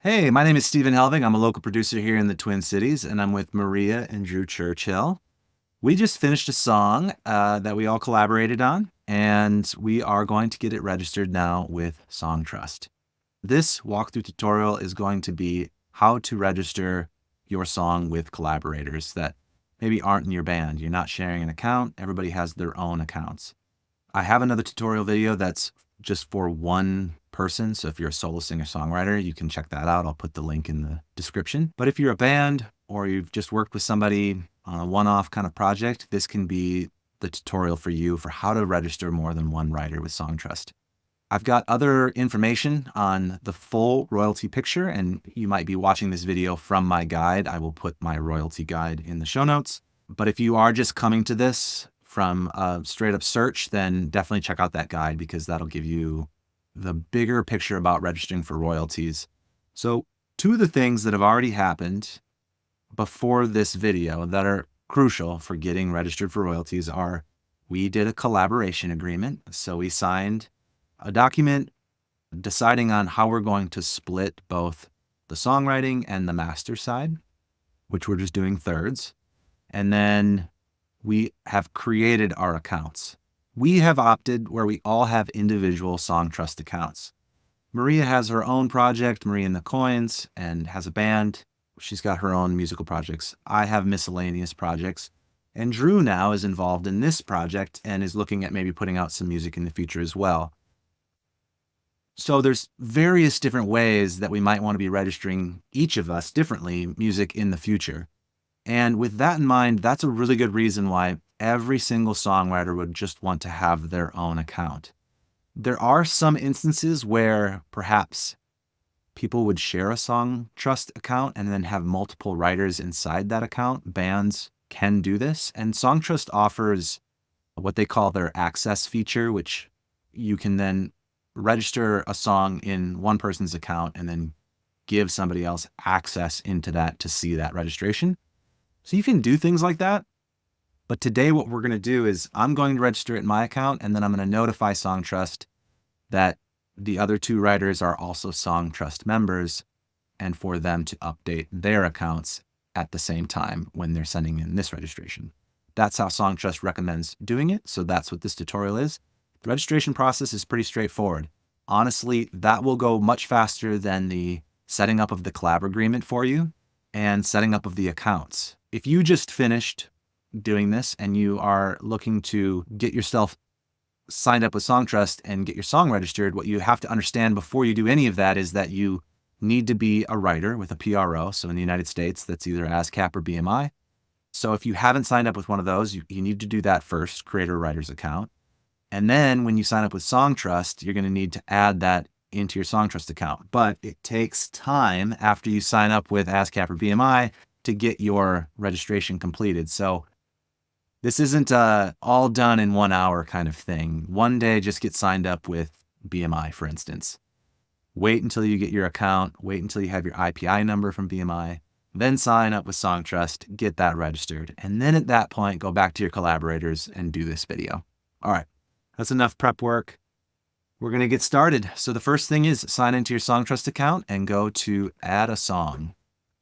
Hey, my name is Stephen Helvig. I'm a local producer here in the Twin Cities, and I'm with Maria and Drew Churchill. We just finished a song that we all collaborated on, and we are going to get it registered now with SongTrust. This walkthrough tutorial is going to be how to register your song with collaborators that maybe aren't in your band. You're not sharing an account. Everybody has their own accounts. I have another tutorial video that's just for one person. So if you're a solo singer-songwriter, you can check that out. I'll put the link in the description. But if you're a band or you've just worked with somebody on a one-off kind of project, this can be the tutorial for you for how to register more than one writer with SongTrust. I've got other information on the full royalty picture, and you might be watching this video from my guide. I will put my royalty guide in the show notes. But if you are just coming to this from a straight up search, then definitely check out that guide because that'll give you the bigger picture about registering for royalties. So two of the things that have already happened before this video that are crucial for getting registered for royalties are we did a collaboration agreement. So we signed a document deciding on how we're going to split both the songwriting and the master side, which we're just doing thirds. And then we have created our accounts. We have opted where we all have individual SongTrust accounts. Maria has her own project, Maria and the Coins, and has a band. She's got her own musical projects. I have miscellaneous projects. And Drew now is involved in this project and is looking at maybe putting out some music in the future as well. So there's various different ways that we might want to be registering each of us differently music in the future. And with that in mind, that's a really good reason why every single songwriter would just want to have their own account. There are some instances where perhaps people would share a SongTrust account and then have multiple writers inside that account. Bands can do this, and SongTrust offers what they call their access feature, which you can then register a song in one person's account and then give somebody else access into that to see that registration. So you can do things like that. But today what we're going to do is I'm going to register it in my account, and then I'm going to notify SongTrust that the other two writers are also SongTrust members, and for them to update their accounts at the same time when they're sending in this registration. That's how SongTrust recommends doing it. So that's what this tutorial is. The registration process is pretty straightforward. Honestly, that will go much faster than the setting up of the collab agreement for you and setting up of the accounts. If you just finished doing this and you are looking to get yourself signed up with SongTrust and get your song registered, what you have to understand before you do any of that is that you need to be a writer with a PRO. So in the United States, that's either ASCAP or BMI. So if you haven't signed up with one of those, you need to do that first, create a writer's account. And then when you sign up with SongTrust, you're going to need to add that into your SongTrust account. But it takes time after you sign up with ASCAP or BMI to get your registration completed. So this isn't all done in 1 hour kind of thing. One day, just get signed up with BMI, for instance. Wait until you get your account. Wait until you have your IPI number from BMI. Then sign up with SongTrust, get that registered. And then at that point, go back to your collaborators and do this video. All right, that's enough prep work. We're going to get started. So the first thing is sign into your SongTrust account and go to add a song.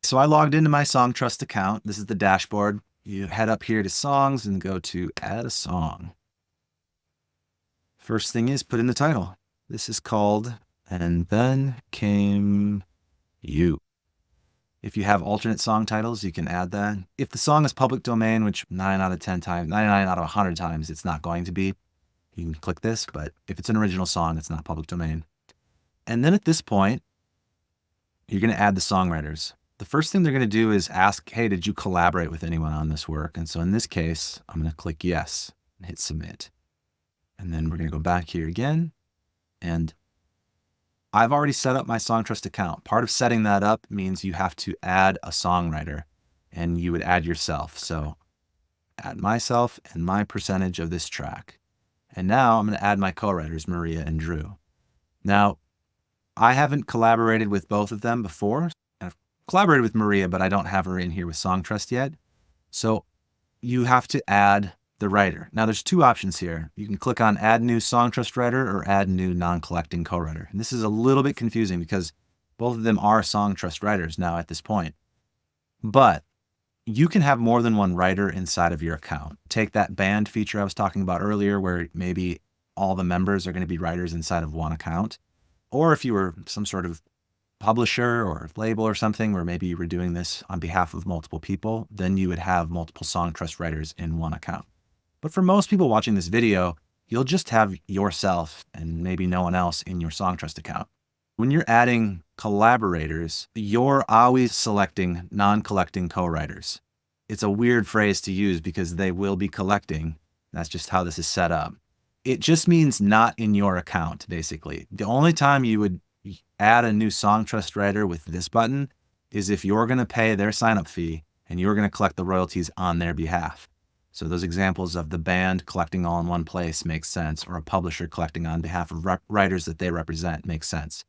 So I logged into my SongTrust account. This is the dashboard. You head up here to songs and go to add a song. First thing is put in the title. This is called And Then Came You. If you have alternate song titles, you can add that. If the song is public domain, which 9 out of 10 times, 99 out of 100 times, it's not going to be, you can click this, but if it's an original song, it's not public domain. And then at this point, you're going to add the songwriters. The first thing they're going to do is ask, hey, did you collaborate with anyone on this work? And so in this case, I'm going to click yes and hit submit. And then we're going to go back here again. And I've already set up my SongTrust account. Part of setting that up means you have to add a songwriter, and you would add yourself. So add myself and my percentage of this track. And now I'm going to add my co-writers, Maria and Drew. Now, I haven't collaborated with both of them before. I've collaborated with Maria, but I don't have her in here with SongTrust yet. So you have to add the writer. Now there's two options here. You can click on add new SongTrust writer or add new non-collecting co-writer. And this is a little bit confusing because Both of them are SongTrust writers now at this point. But you can have more than one writer inside of your account. Take that band feature I was talking about earlier, where maybe all the members are going to be writers inside of one account. Or if you were some sort of publisher or label or something, where maybe you were doing this on behalf of multiple people, then you would have multiple SongTrust writers in one account. But for most people watching this video, you'll just have yourself and maybe no one else in your SongTrust account. When you're adding collaborators, you're always selecting non-collecting co-writers. It's a weird phrase to use because they will be collecting. That's just how this is set up. It just means not in your account, basically. The only time you would add a new SongTrust writer with this button is if you're going to pay their sign-up fee and you're going to collect the royalties on their behalf. So those examples of the band collecting all in one place makes sense, or a publisher collecting on behalf of writers that they represent makes sense.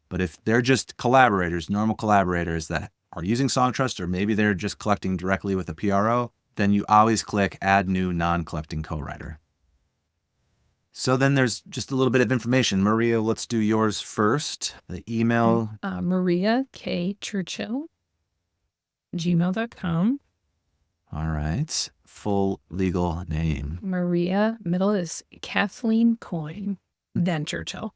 But if they're just collaborators, normal collaborators that are using SongTrust, or maybe they're just collecting directly with a PRO, then you always click Add New Non-Collecting Co-Writer. So then there's just a little bit of information. Maria, let's do yours first. The email. Maria K. Churchill, gmail.com. All right. Full legal name. Maria, middle is Kathleen Coyne, then Churchill.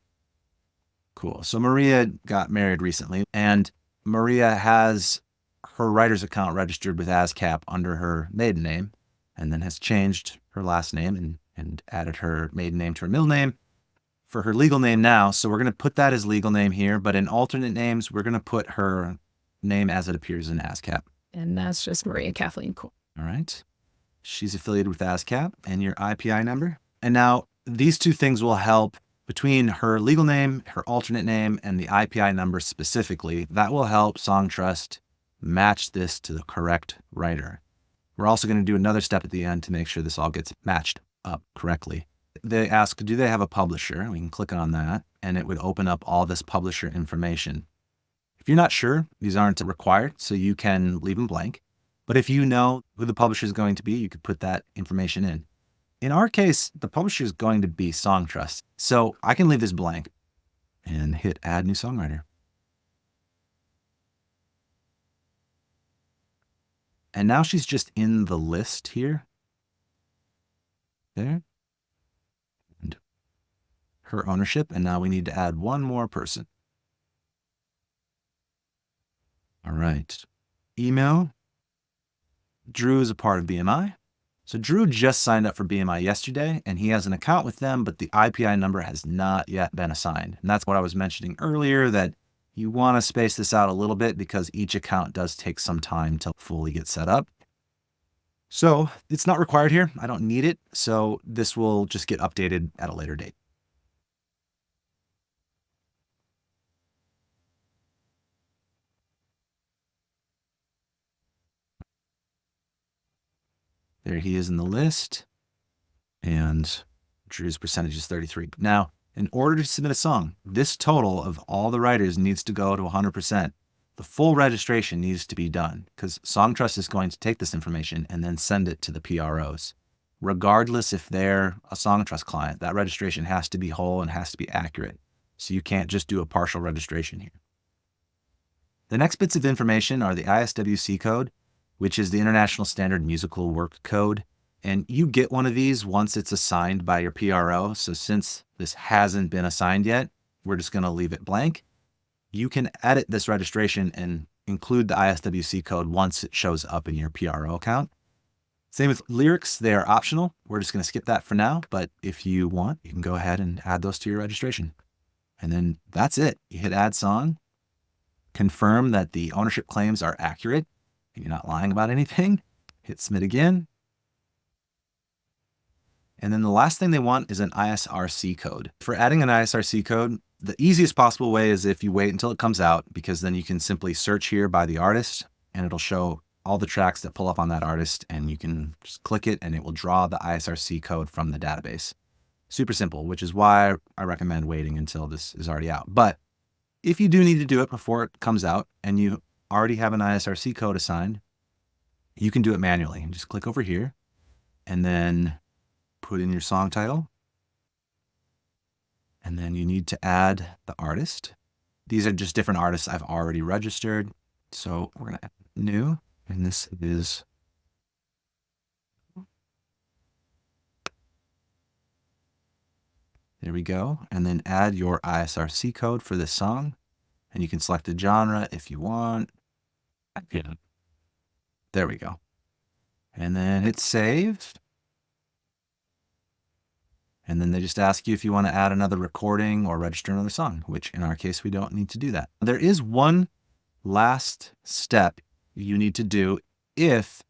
Cool. So Maria got married recently, and Maria has her writer's account registered with ASCAP under her maiden name, and then has changed her last name and added her maiden name to her middle name for her legal name now. So we're going to put that as legal name here, but in alternate names, we're going to put her name as it appears in ASCAP. And that's just Maria Kathleen Coyne. All right. She's affiliated with ASCAP and your IPI number. And now these two things will help between her legal name, her alternate name, and the IPI number specifically. That will help SongTrust match this to the correct writer. We're also going to do another step at the end to make sure this all gets matched up correctly. They ask, do they have a publisher? We can click on that, and it would open up all this publisher information. If you're not sure, these aren't required, so you can leave them blank. But if you know who the publisher is going to be, you could put that information in. In our case, the publisher is going to be SongTrust. So I can leave this blank and hit Add New Songwriter. And now she's just in the list here. There. And her ownership. And now we need to add one more person. All right. Email. Drew is a part of BMI. So Drew just signed up for BMI yesterday, and he has an account with them, but the IPI number has not yet been assigned. And that's what I was mentioning earlier, that you want to space this out a little bit because each account does take some time to fully get set up. So it's not required here. I don't need it. So this will just get updated at a later date. There he is in the list, and Drew's percentage is 33. Now, in order to submit a song, this total of all the writers needs to go to 100%. The full registration needs to be done because SongTrust is going to take this information and then send it to the PROs. Regardless if they're a SongTrust client, that registration has to be whole and has to be accurate. So you can't just do a partial registration here. The next bits of information are the ISWC code, which is the International Standard Musical Work Code. And you get one of these once it's assigned by your PRO. So since this hasn't been assigned yet, we're just going to leave it blank. You can edit this registration and include the ISWC code once it shows up in your PRO account. Same with lyrics. They are optional. We're just going to skip that for now. But if you want, you can go ahead and add those to your registration. And then that's it. You hit Add Song, confirm that the ownership claims are accurate, and you're not lying about anything. Hit Submit again. And then the last thing they want is an ISRC code. For adding an ISRC code, the easiest possible way is if you wait until it comes out, because then you can simply search here by the artist and it'll show all the tracks that pull up on that artist, and you can just click it and it will draw the ISRC code from the database. Super simple, which is why I recommend waiting until this is already out. But if you do need to do it before it comes out and you already have an ISRC code assigned, you can do it manually. And just click over here and then put in your song title. And then you need to add the artist. These are just different artists I've already registered. So we're going to add new, and this is there we go. And then add your ISRC code for this song. And you can select a genre if you want. Yeah. There we go. And then hit save. And then they just ask you if you want to add another recording or register another song, which in our case, we don't need to do that. There is one last step you need to do if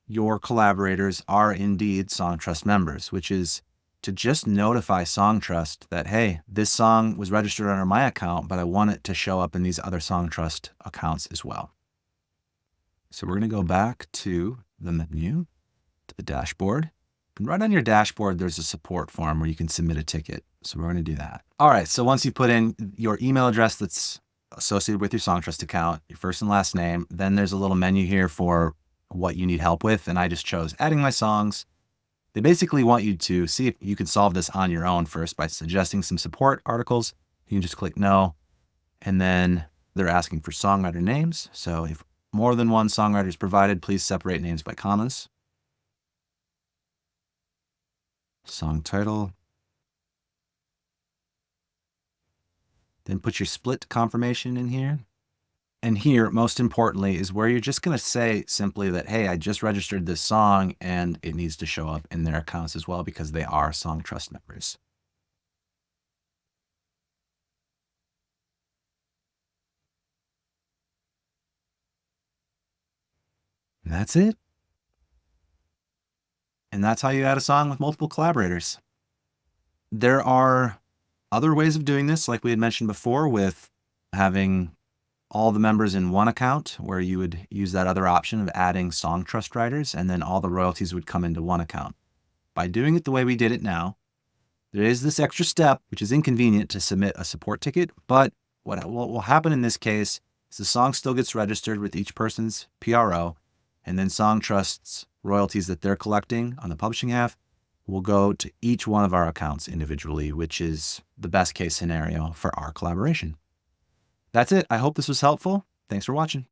your collaborators are indeed SongTrust members, which is to just notify SongTrust that, hey, this song was registered under my account, but I want it to show up in these other SongTrust accounts as well. So we're going to go back to the menu, to the dashboard. And right on your dashboard, there's a support form where you can submit a ticket. So we're going to do that. All right. So once you put in your email address that's associated with your SongTrust account, your first and last name, then there's a little menu here for what you need help with. And I just chose adding my songs. They basically want you to see if you can solve this on your own first by suggesting some support articles. You can just click no. And then they're asking for songwriter names. So if more than one songwriter is provided, please separate names by commas. Song title. Then put your split confirmation in here. And here, most importantly, is where you're just going to say simply that, hey, I just registered this song and it needs to show up in their accounts as well because they are SongTrust members. And that's it. And that's how you add a song with multiple collaborators. There are other ways of doing this, like we had mentioned before, with having all the members in one account, where you would use that other option of adding SongTrust writers, and then all the royalties would come into one account. By doing it the way we did it now, there is this extra step, which is inconvenient to submit a support ticket, but what will happen in this case is the song still gets registered with each person's PRO, and then SongTrust's royalties that they're collecting on the publishing half will go to each one of our accounts individually, which is the best case scenario for our collaboration. That's it. I hope this was helpful. Thanks for watching.